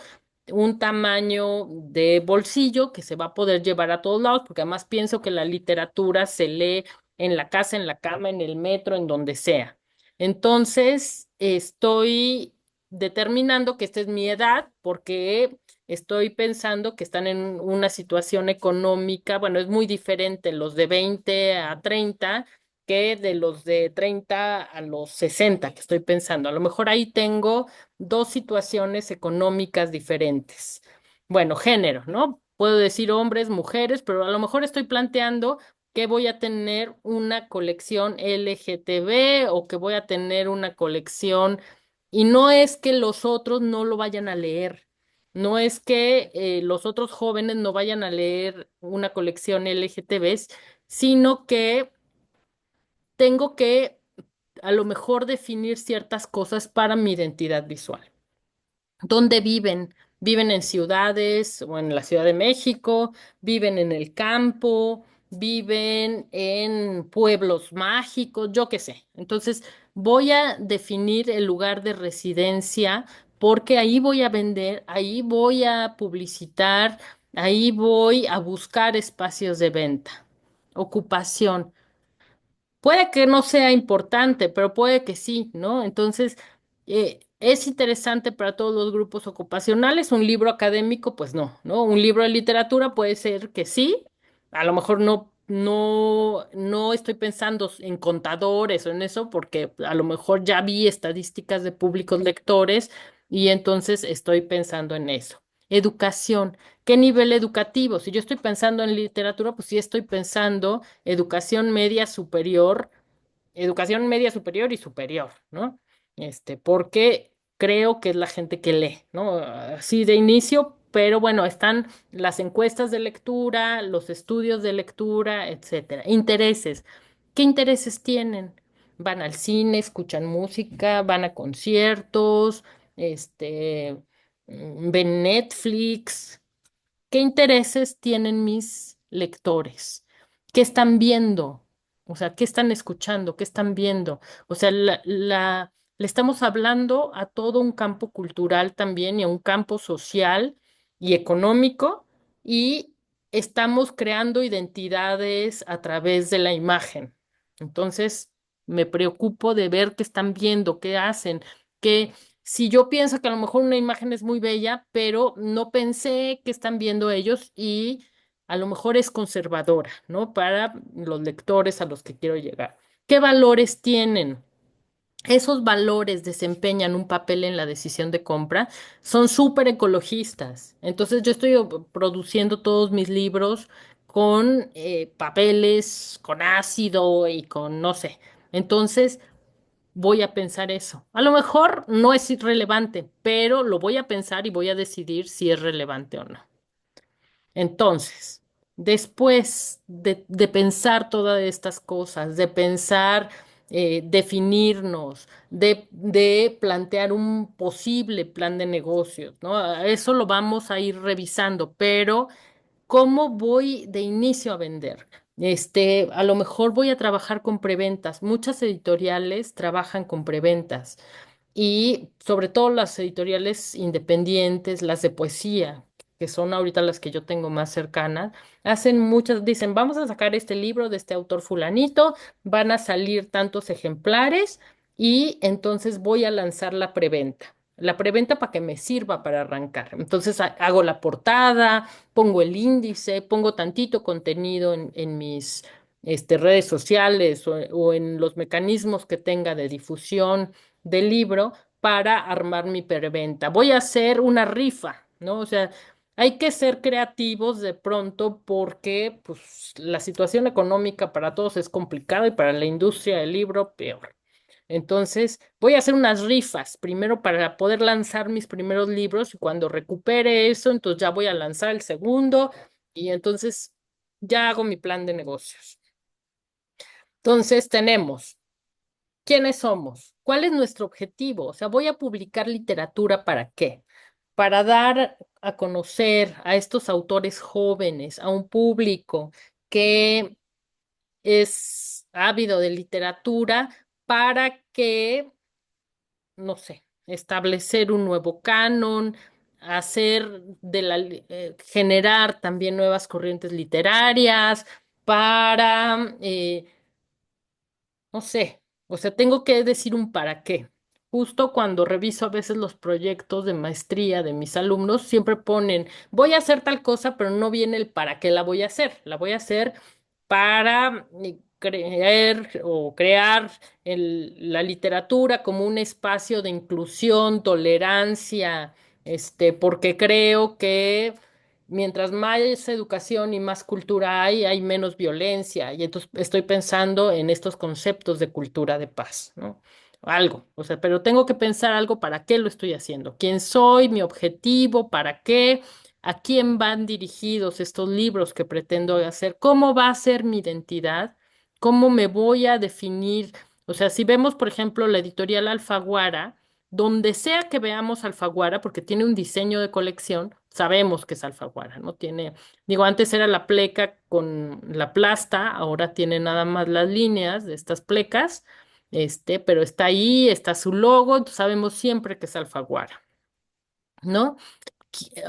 S1: un tamaño de bolsillo que se va a poder llevar a todos lados, porque además pienso que la literatura se lee en la casa, en la cama, en el metro, en donde sea. Entonces, estoy determinando que esta es mi edad, porque estoy pensando que están en una situación económica, bueno, es muy diferente los de 20 a 30 que de los de 30 a los 60 que estoy pensando. A lo mejor ahí tengo dos situaciones económicas diferentes. Bueno, género, ¿no? Puedo decir hombres, mujeres, pero a lo mejor estoy planteando que voy a tener una colección LGTB o que voy a tener una colección Y no es que los otros no lo vayan a leer, no es que los otros jóvenes no vayan a leer una colección LGTB, sino que tengo que a lo mejor definir ciertas cosas para mi identidad visual. ¿Dónde viven? ¿Viven en ciudades o en la Ciudad de México? ¿Viven en el campo? ¿Viven en pueblos mágicos? Yo qué sé. Entonces, voy a definir el lugar de residencia porque ahí voy a vender, ahí voy a publicitar, ahí voy a buscar espacios de venta. Ocupación. Puede que no sea importante, pero puede que sí, ¿no? Entonces, es interesante para todos los grupos ocupacionales. Un libro académico, pues no, ¿no? Un libro de literatura puede ser que sí. A lo mejor no estoy pensando en contadores o en eso, porque a lo mejor ya vi estadísticas de públicos lectores y entonces estoy pensando en eso. Educación. ¿Qué nivel educativo? Si yo estoy pensando en literatura, pues sí estoy pensando educación media superior y superior, ¿no? Porque creo que es la gente que lee, ¿no? Así de inicio, pero bueno, están las encuestas de lectura, los estudios de lectura, etcétera. Intereses. ¿Qué intereses tienen? Van al cine, escuchan música, van a conciertos, ven Netflix. ¿Qué intereses tienen mis lectores? ¿Qué están viendo? O sea, ¿qué están escuchando? ¿Qué están viendo? O sea, le estamos hablando a todo un campo cultural también y a un campo social y económico y estamos creando identidades a través de la imagen. Entonces, me preocupo de ver qué están viendo, qué hacen, qué si yo pienso que a lo mejor una imagen es muy bella, pero no pensé que están viendo ellos y a lo mejor es conservadora, ¿no? Para los lectores a los que quiero llegar. ¿Qué valores tienen? Esos valores desempeñan un papel en la decisión de compra, son súper ecologistas. Entonces yo estoy produciendo todos mis libros con papeles, con ácido y con no sé. Entonces voy a pensar eso. A lo mejor no es irrelevante, pero lo voy a pensar y voy a decidir si es relevante o no. Entonces, después de pensar todas estas cosas, de pensar, definirnos, de plantear un posible plan de negocios, ¿no? A eso lo vamos a ir revisando, pero ¿cómo voy de inicio a vender? A lo mejor voy a trabajar con preventas. Muchas editoriales trabajan con preventas y sobre todo las editoriales independientes, las de poesía, que son ahorita las que yo tengo más cercanas, hacen muchas, dicen, vamos a sacar este libro de este autor fulanito, van a salir tantos ejemplares y entonces voy a lanzar la preventa. La preventa para que me sirva para arrancar. Entonces hago la portada, pongo el índice, pongo tantito contenido en mis redes sociales o en los mecanismos que tenga de difusión del libro para armar mi preventa. Voy a hacer una rifa, ¿no? O sea, hay que ser creativos de pronto porque pues, la situación económica para todos es complicada y para la industria del libro peor. Entonces, voy a hacer unas rifas primero para poder lanzar mis primeros libros y cuando recupere eso, entonces ya voy a lanzar el segundo y entonces ya hago mi plan de negocios. Entonces, tenemos, ¿quiénes somos? ¿Cuál es nuestro objetivo? O sea, voy a publicar literatura ¿para qué? Para dar a conocer a estos autores jóvenes, a un público que es ávido de literatura, para que no sé, establecer un nuevo canon, generar también nuevas corrientes literarias para, no sé, o sea, tengo que decir un para qué. Justo cuando reviso a veces los proyectos de maestría de mis alumnos, siempre ponen, voy a hacer tal cosa, pero no viene el para qué la voy a hacer. La voy a hacer para creer o crear la literatura como un espacio de inclusión, tolerancia, porque creo que mientras más educación y más cultura hay menos violencia. Y entonces estoy pensando en estos conceptos de cultura de paz, ¿no? algo, o sea, pero tengo que pensar algo para qué lo estoy haciendo, quién soy, mi objetivo, para qué, a quién van dirigidos estos libros que pretendo hacer, cómo va a ser mi identidad, cómo me voy a definir. O sea, si vemos, por ejemplo, la editorial Alfaguara, donde sea que veamos Alfaguara, porque tiene un diseño de colección, sabemos que es Alfaguara, ¿no? Tiene, digo, antes era la pleca con la plasta, ahora tiene nada más las líneas de estas plecas, pero está ahí, está su logo, entonces sabemos siempre que es Alfaguara, ¿no?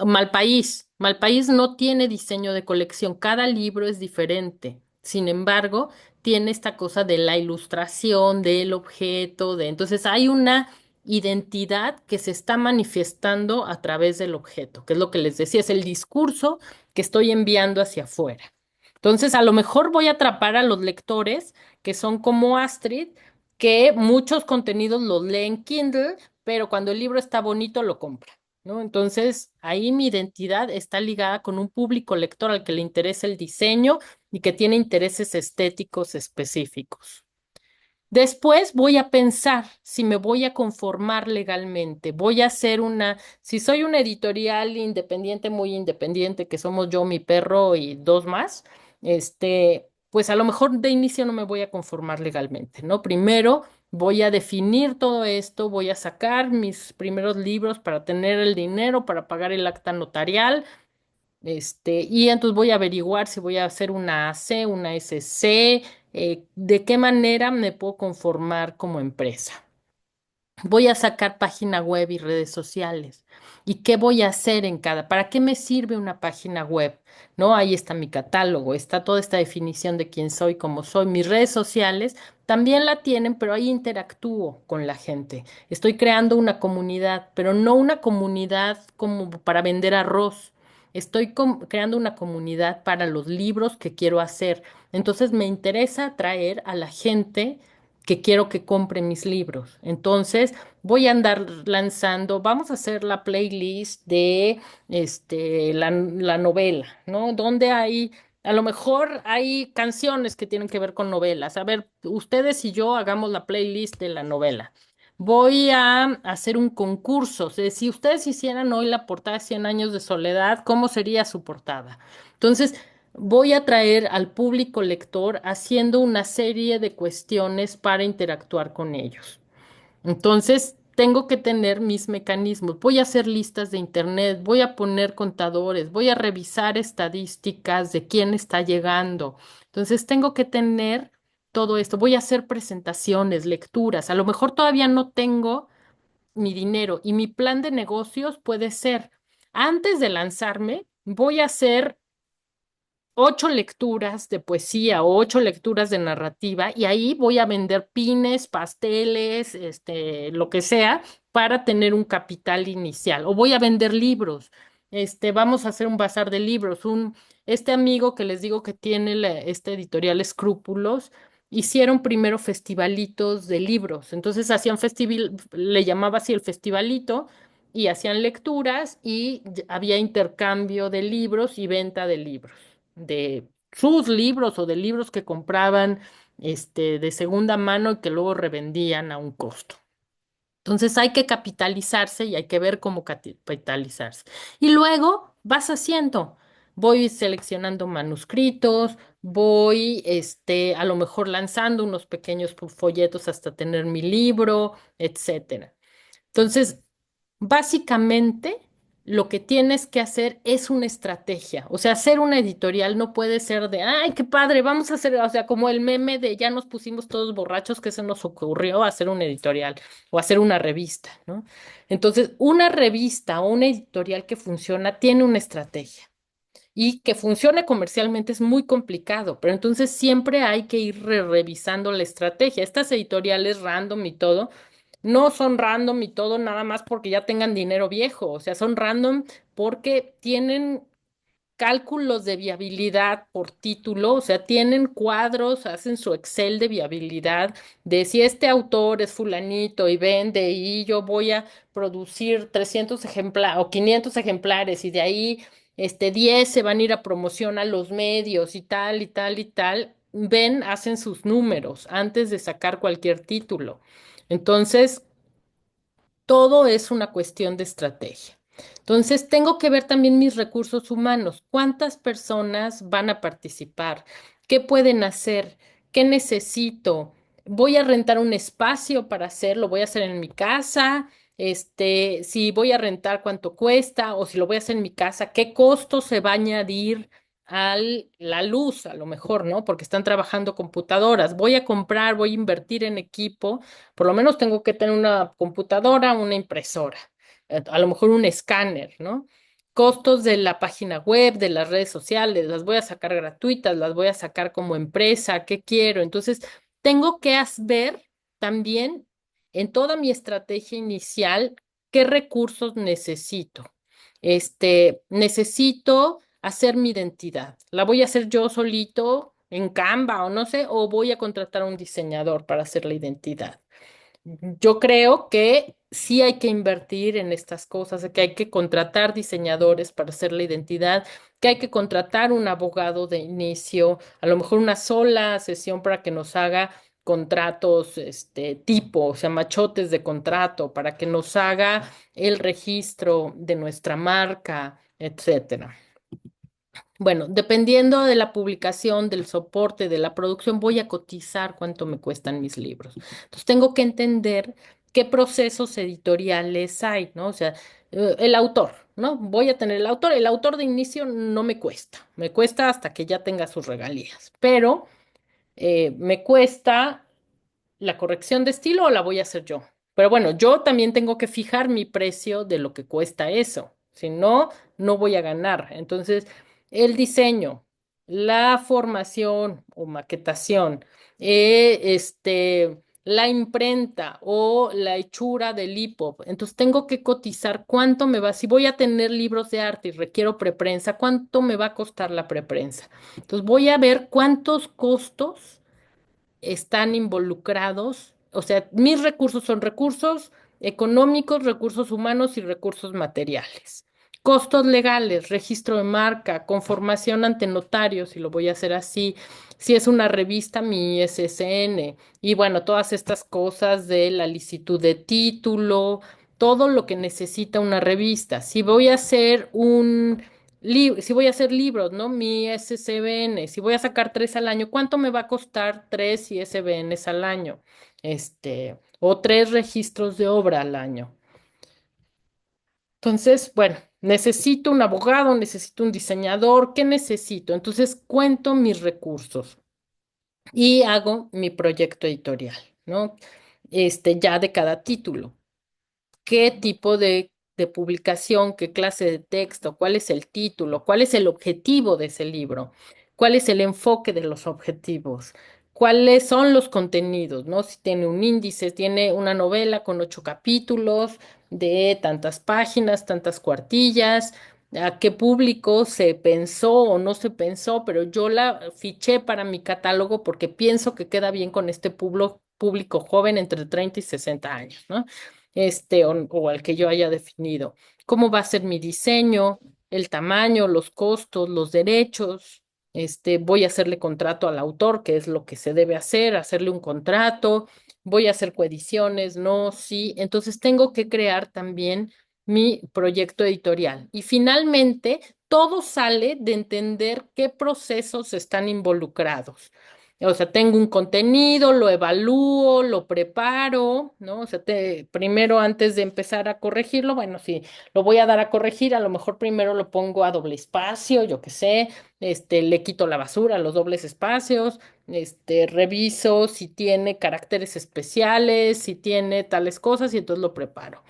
S1: Malpaís. Malpaís no tiene diseño de colección, cada libro es diferente. Sin embargo, tiene esta cosa de la ilustración, del objeto, de... Entonces hay una identidad que se está manifestando a través del objeto, que es lo que les decía, es el discurso que estoy enviando hacia afuera. Entonces, a lo mejor voy a atrapar a los lectores que son como Astrid, que muchos contenidos los leen en Kindle, pero cuando el libro está bonito lo compra. ¿No? Entonces, ahí mi identidad está ligada con un público lector al que le interesa el diseño y que tiene intereses estéticos específicos. Después voy a pensar si me voy a conformar legalmente. Voy a hacer si soy una editorial independiente, muy independiente, que somos yo, mi perro y dos más, pues a lo mejor de inicio no me voy a conformar legalmente, ¿no? Primero voy a definir todo esto, voy a sacar mis primeros libros para tener el dinero para pagar el acta notarial, y entonces voy a averiguar si voy a hacer una AC, una SC, de qué manera me puedo conformar como empresa. Voy a sacar página web y redes sociales. ¿Y qué voy a hacer en para qué me sirve una página web? ¿No? Ahí está mi catálogo, está toda esta definición de quién soy, cómo soy. Mis redes sociales también la tienen, pero ahí interactúo con la gente. Estoy creando una comunidad, pero no una comunidad como para vender arroz. Estoy creando una comunidad para los libros que quiero hacer. Entonces me interesa atraer a la gente que quiero que compre mis libros. Entonces, voy a andar lanzando, vamos a hacer la playlist de la novela, ¿no? Donde a lo mejor hay canciones que tienen que ver con novelas. A ver, ustedes y yo hagamos la playlist de la novela. Voy a hacer un concurso. O sea, si ustedes hicieran hoy la portada de 100 años de soledad, ¿cómo sería su portada? Entonces, voy a traer al público lector haciendo una serie de cuestiones para interactuar con ellos. Entonces, tengo que tener mis mecanismos. Voy a hacer listas de internet, voy a poner contadores, voy a revisar estadísticas de quién está llegando. Entonces, tengo que tener todo esto. Voy a hacer presentaciones, lecturas. A lo mejor todavía no tengo mi dinero y mi plan de negocios puede ser, antes de lanzarme, voy a hacer 8 lecturas de poesía o 8 lecturas de narrativa y ahí voy a vender pines, pasteles, lo que sea para tener un capital inicial. O voy a vender libros. Vamos a hacer un bazar de libros. Este amigo que les digo que tiene esta editorial Escrúpulos, hicieron primero festivalitos de libros. Entonces hacían festival, le llamaba así el festivalito y hacían lecturas y había intercambio de libros y venta de libros de sus libros o de libros que compraban de segunda mano y que luego revendían a un costo. Entonces hay que capitalizarse y hay que ver cómo capitalizarse. Y luego vas haciendo. Voy seleccionando manuscritos, voy a lo mejor lanzando unos pequeños folletos hasta tener mi libro, etcétera. Entonces, básicamente, lo que tienes que hacer es una estrategia. O sea, hacer una editorial no puede ser de, ay, qué padre, vamos a hacer, o sea, como el meme de ya nos pusimos todos borrachos que se nos ocurrió hacer una editorial o hacer una revista, ¿no? Entonces, una revista o una editorial que funciona tiene una estrategia. Y que funcione comercialmente es muy complicado, pero entonces siempre hay que ir revisando la estrategia. Estas editoriales random y todo no son random y todo nada más porque ya tengan dinero viejo, o sea, son random porque tienen cálculos de viabilidad por título, o sea, tienen cuadros, hacen su Excel de viabilidad de si este autor es fulanito y vende y yo voy a producir 300 ejemplares o 500 ejemplares y de ahí 10 se van a ir a promoción a los medios y tal y tal y tal. Ven, hacen sus números antes de sacar cualquier título. Entonces, todo es una cuestión de estrategia. Entonces, tengo que ver también mis recursos humanos. ¿Cuántas personas van a participar? ¿Qué pueden hacer? ¿Qué necesito? ¿Voy a rentar un espacio para hacerlo? ¿Voy a hacer en mi casa? Si voy a rentar, ¿cuánto cuesta? O si lo voy a hacer en mi casa, ¿qué costo se va a añadir a la luz? A lo mejor, ¿no? Porque están trabajando computadoras. Voy a comprar, voy a invertir en equipo. Por lo menos tengo que tener una computadora, una impresora, a lo mejor un escáner, ¿no? Costos de la página web, de las redes sociales, las voy a sacar gratuitas, las voy a sacar como empresa, ¿qué quiero? Entonces, tengo que ver también en toda mi estrategia inicial qué recursos necesito. Necesito hacer mi identidad. ¿La voy a hacer yo solito en Canva o no sé? ¿O voy a contratar a un diseñador para hacer la identidad? Yo creo que sí hay que invertir en estas cosas, que hay que contratar diseñadores para hacer la identidad, que hay que contratar un abogado de inicio, a lo mejor una sola sesión para que nos haga contratos, tipo, o sea, machotes de contrato, para que nos haga el registro de nuestra marca, etcétera. Bueno, dependiendo de la publicación, del soporte, de la producción, voy a cotizar cuánto me cuestan mis libros. Entonces, tengo que entender qué procesos editoriales hay, ¿no? O sea, el autor, ¿no? Voy a tener el autor. El autor de inicio no me cuesta hasta que ya tenga sus regalías, pero me cuesta la corrección de estilo o la voy a hacer yo. Pero bueno, yo también tengo que fijar mi precio de lo que cuesta eso. Si no, no voy a ganar. Entonces, el diseño, la formación o maquetación, la imprenta o la hechura del EPUB. Entonces, tengo que cotizar cuánto me va, si voy a tener libros de arte y requiero preprensa, cuánto me va a costar la preprensa. Entonces, voy a ver cuántos costos están involucrados, o sea, mis recursos son recursos económicos, recursos humanos y recursos materiales. Costos legales, registro de marca, conformación ante notarios, si lo voy a hacer así, si es una revista, mi SSN, y bueno, todas estas cosas de la licitud de título, todo lo que necesita una revista. Si voy a hacer si voy a hacer libros, ¿no? Mi SCBN, si voy a sacar tres al año, ¿cuánto me va a costar tres ISBNs al año? O tres registros de obra al año. Entonces, bueno, necesito un abogado, necesito un diseñador, ¿qué necesito? Entonces, cuento mis recursos y hago mi proyecto editorial, ¿no? Ya de cada título. ¿Qué tipo de publicación, qué clase de texto, cuál es el título, cuál es el objetivo de ese libro, cuál es el enfoque de los objetivos, cuáles son los contenidos, ¿no? Si tiene un índice, tiene una novela con 8 capítulos de tantas páginas, tantas cuartillas, a qué público se pensó o no se pensó, pero yo la fiché para mi catálogo porque pienso que queda bien con este público joven entre 30 y 60 años, ¿no? O al que yo haya definido. ¿Cómo va a ser mi diseño? El tamaño, los costos, los derechos. Voy a hacerle contrato al autor, que es lo que se debe hacer, hacerle un contrato. Voy a hacer coediciones, no, sí. Entonces tengo que crear también mi proyecto editorial. Y finalmente, todo sale de entender qué procesos están involucrados. O sea, tengo un contenido, lo evalúo, lo preparo, ¿no? O sea, primero antes de empezar a corregirlo, bueno, si lo voy a dar a corregir, a lo mejor primero lo pongo a doble espacio, yo qué sé, le quito la basura, los dobles espacios, reviso si tiene caracteres especiales, si tiene tales cosas y entonces lo preparo.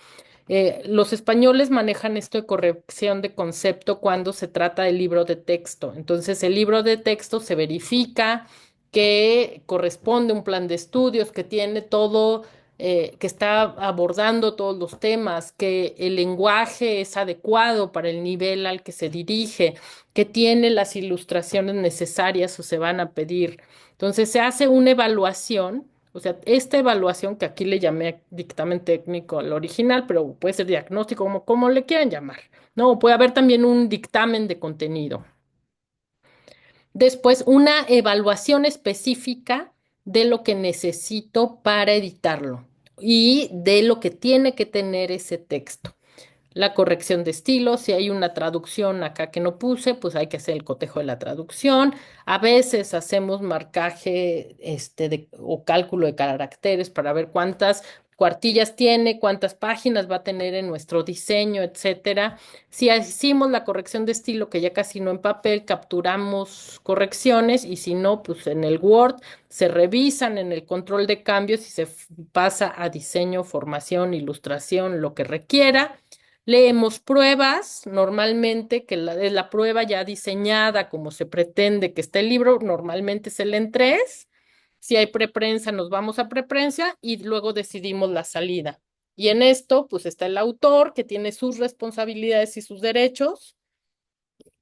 S1: Los españoles manejan esto de corrección de concepto cuando se trata del libro de texto. Entonces, el libro de texto se verifica que corresponde a un plan de estudios, que tiene todo, que está abordando todos los temas, que el lenguaje es adecuado para el nivel al que se dirige, que tiene las ilustraciones necesarias o se van a pedir. Entonces, se hace una evaluación. O sea, esta evaluación que aquí le llamé dictamen técnico al original, pero puede ser diagnóstico, como le quieran llamar, ¿no? O puede haber también un dictamen de contenido. Después, una evaluación específica de lo que necesito para editarlo. y de lo que tiene que tener ese texto. La corrección de estilo, si hay una traducción acá que no puse, pues hay que hacer el cotejo de la traducción. A veces hacemos marcaje o cálculo de caracteres para ver cuántas cuartillas tiene, cuántas páginas va a tener en nuestro diseño, etcétera. Si hicimos la corrección de estilo, que ya casi no en papel, capturamos correcciones y si no, pues en el Word se revisan en el control de cambios y se pasa a diseño, formación, ilustración, lo que requiera. Leemos pruebas, normalmente, que es la prueba ya diseñada como se pretende que esté el libro, normalmente se leen tres. Si hay preprensa, nos vamos a preprensa y luego decidimos la salida. Y en esto, pues está el autor que tiene sus responsabilidades y sus derechos,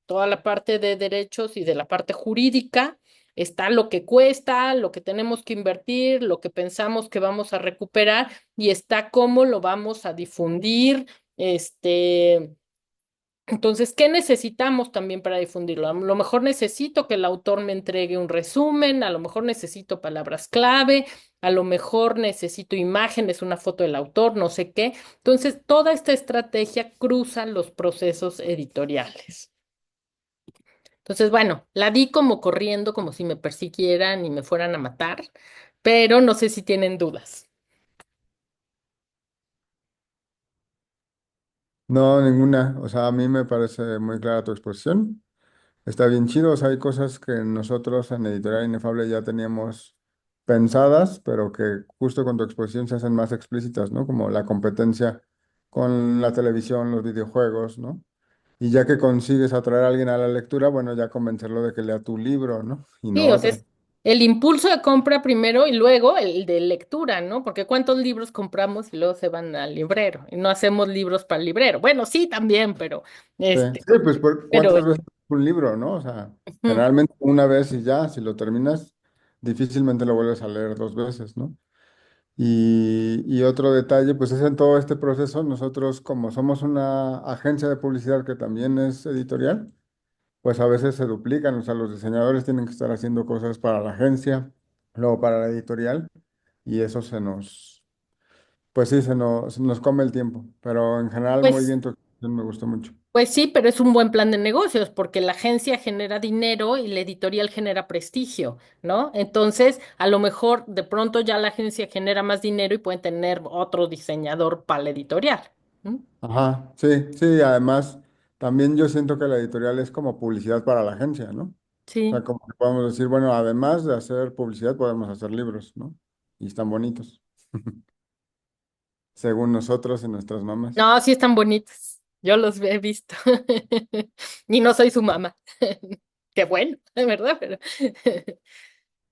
S1: toda la parte de derechos y de la parte jurídica. Está lo que cuesta, lo que tenemos que invertir, lo que pensamos que vamos a recuperar y está cómo lo vamos a difundir. Este, entonces, ¿qué necesitamos también para difundirlo? A lo mejor necesito que el autor me entregue un resumen, a lo mejor necesito palabras clave, a lo mejor necesito imágenes, una foto del autor, no sé qué. Entonces, toda esta estrategia cruza los procesos editoriales. Entonces, bueno, la di como corriendo, como si me persiguieran y me fueran a matar, pero no sé si tienen dudas.
S2: No, ninguna. O sea, a mí me parece muy clara tu exposición. Está bien chido. O sea, hay cosas que nosotros en Editorial Inefable ya teníamos pensadas, pero que justo con tu exposición se hacen más explícitas, ¿no? Como la competencia con la televisión, los videojuegos, ¿no? Y ya que consigues atraer a alguien a la lectura, bueno, ya convencerlo de que lea tu libro, ¿no? Y
S1: Sí,
S2: no
S1: o sea,
S2: otro.
S1: es el impulso de compra primero y luego el de lectura, ¿no? Porque ¿cuántos libros compramos y luego se van al librero? Y no hacemos libros para el librero. Bueno, sí, también, pero
S2: Sí,
S1: este,
S2: sí, pues
S1: pero
S2: ¿cuántas veces un libro, no? O sea,
S1: ujú.
S2: generalmente una vez y ya, si lo terminas, difícilmente lo vuelves a leer dos veces, ¿no? Y otro detalle, pues es en todo este proceso, nosotros como somos una agencia de publicidad que también es editorial, pues a veces se duplican, o sea, los diseñadores tienen que estar haciendo cosas para la agencia, luego para la editorial, y eso pues sí, se nos come el tiempo, pero en general muy
S1: Pues
S2: bien tu explicación, me gustó mucho.
S1: Pues sí, pero es un buen plan de negocios porque la agencia genera dinero y la editorial genera prestigio, ¿no? Entonces, a lo mejor de pronto ya la agencia genera más dinero y pueden tener otro diseñador para la editorial. ¿No?
S2: Ajá, sí, sí, además también yo siento que la editorial es como publicidad para la agencia, ¿no? O sea,
S1: Sí.
S2: como que podemos decir, bueno, además de hacer publicidad, podemos hacer libros, ¿no? Y están bonitos, según nosotros y nuestras mamás.
S1: No, sí están bonitos. Yo los he visto. Y no soy su mamá. Qué bueno, de verdad, pero.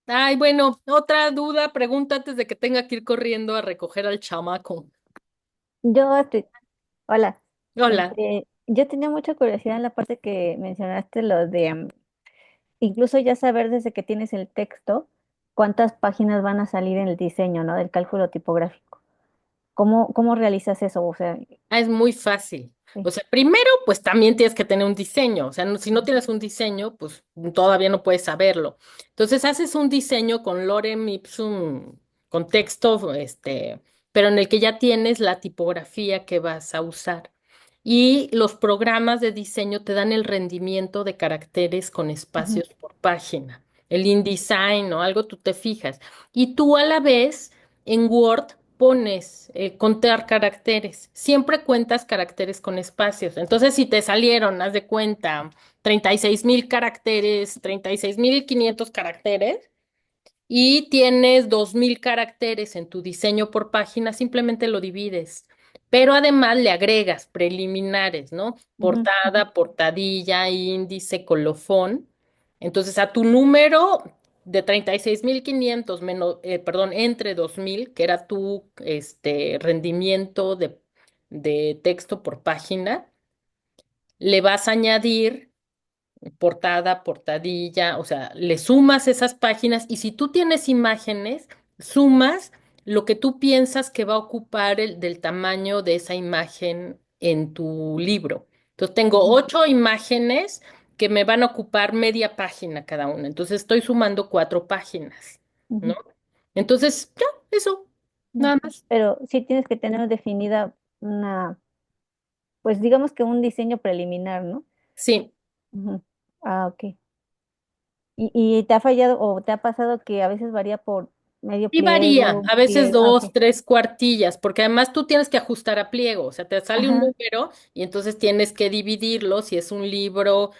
S1: Ay, bueno, otra duda, pregunta antes de que tenga que ir corriendo a recoger al chamaco.
S3: Hola.
S1: Hola.
S3: Yo tenía mucha curiosidad en la parte que mencionaste lo de incluso ya saber desde que tienes el texto cuántas páginas van a salir en el diseño, ¿no? Del cálculo tipográfico. ¿Cómo realizas eso? O sea,
S1: Ah, es muy fácil.
S3: sí.
S1: O sea, primero, pues también tienes que tener un diseño. O sea, si no tienes un diseño, pues todavía no puedes saberlo. Entonces, haces un diseño con Lorem Ipsum, con texto, pero en el que ya tienes la tipografía que vas a usar. Y los programas de diseño te dan el rendimiento de caracteres con
S3: Ujú,
S1: espacios por página. El InDesign o algo tú te fijas. Y tú a la vez en Word pones contar caracteres. Siempre cuentas caracteres con espacios. Entonces, si te salieron, haz de cuenta, 36,000 caracteres, 36,500 caracteres, y tienes 2,000 caracteres en tu diseño por página, simplemente lo divides. Pero además le agregas preliminares, ¿no?
S3: ujú,
S1: Portada, portadilla, índice, colofón. Entonces a tu número de 36,500 menos, perdón, entre 2,000, que era tu rendimiento de texto por página, le vas a añadir portada, portadilla, o sea, le sumas esas páginas y si tú tienes imágenes, sumas lo que tú piensas que va a ocupar el del tamaño de esa imagen en tu libro. Entonces tengo
S3: ujú,
S1: 8 imágenes que me van a ocupar media página cada una. Entonces estoy sumando 4 páginas, ¿no?
S3: ujú.
S1: Entonces, ya, eso.
S3: Mm.
S1: nada más.
S3: Pero sí tienes que tener definida una, pues digamos que un diseño preliminar, ¿no?
S1: Sí.
S3: Ujú. Ah, ok. Y te ha fallado o te ha pasado que a veces varía por medio
S1: Y varía,
S3: pliego,
S1: a veces
S3: pliego? Ah, ok.
S1: dos, tres cuartillas, porque además tú tienes que ajustar a pliego, o sea, te sale un
S3: Ajá.
S1: número y entonces tienes que dividirlo, si es un libro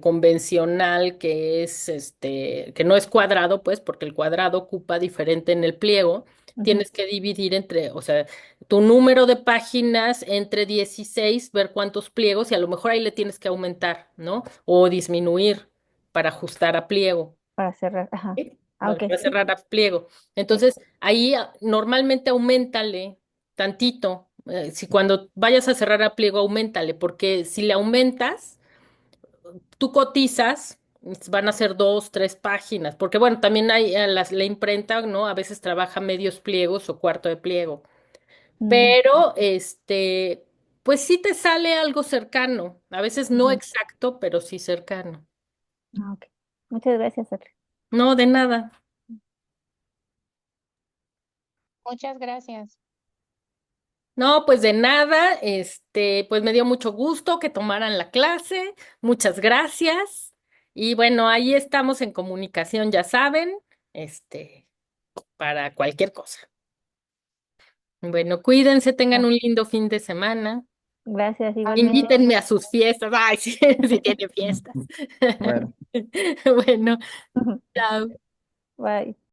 S1: convencional que es que no es cuadrado, pues, porque el cuadrado ocupa diferente en el pliego,
S3: Ujú.
S1: tienes que dividir entre, o sea, tu número de páginas entre 16, ver cuántos pliegos, y a lo mejor ahí le tienes que aumentar, ¿no? O disminuir para ajustar a pliego.
S3: Para cerrar. Ajá.
S1: ¿Sí?
S3: Ah, ok,
S1: Para
S3: sí.
S1: cerrar a pliego.
S3: Sí.
S1: Entonces, ahí normalmente aumentale tantito. Si cuando vayas a cerrar a pliego, aumentale, porque si le aumentas, tú cotizas, van a ser dos, tres páginas, porque bueno, también hay la imprenta, ¿no? A veces trabaja medios pliegos o cuarto de pliego,
S3: Mm,
S1: pero pues sí te sale algo cercano, a veces no
S3: ujú.
S1: exacto, pero sí cercano.
S3: Ah, ok. Muchas gracias, Adri.
S1: No, de nada.
S4: Muchas gracias.
S1: No, pues de nada, pues me dio mucho gusto que tomaran la clase, muchas gracias. Y bueno, ahí estamos en comunicación, ya saben, para cualquier cosa. Bueno, cuídense, tengan
S3: Ah,
S1: un lindo fin de semana.
S3: gracias, igualmente.
S1: Invítenme a sus fiestas. Ay, sí, sí tiene fiestas.
S2: Bueno.
S1: Bueno, chao.
S3: Bye.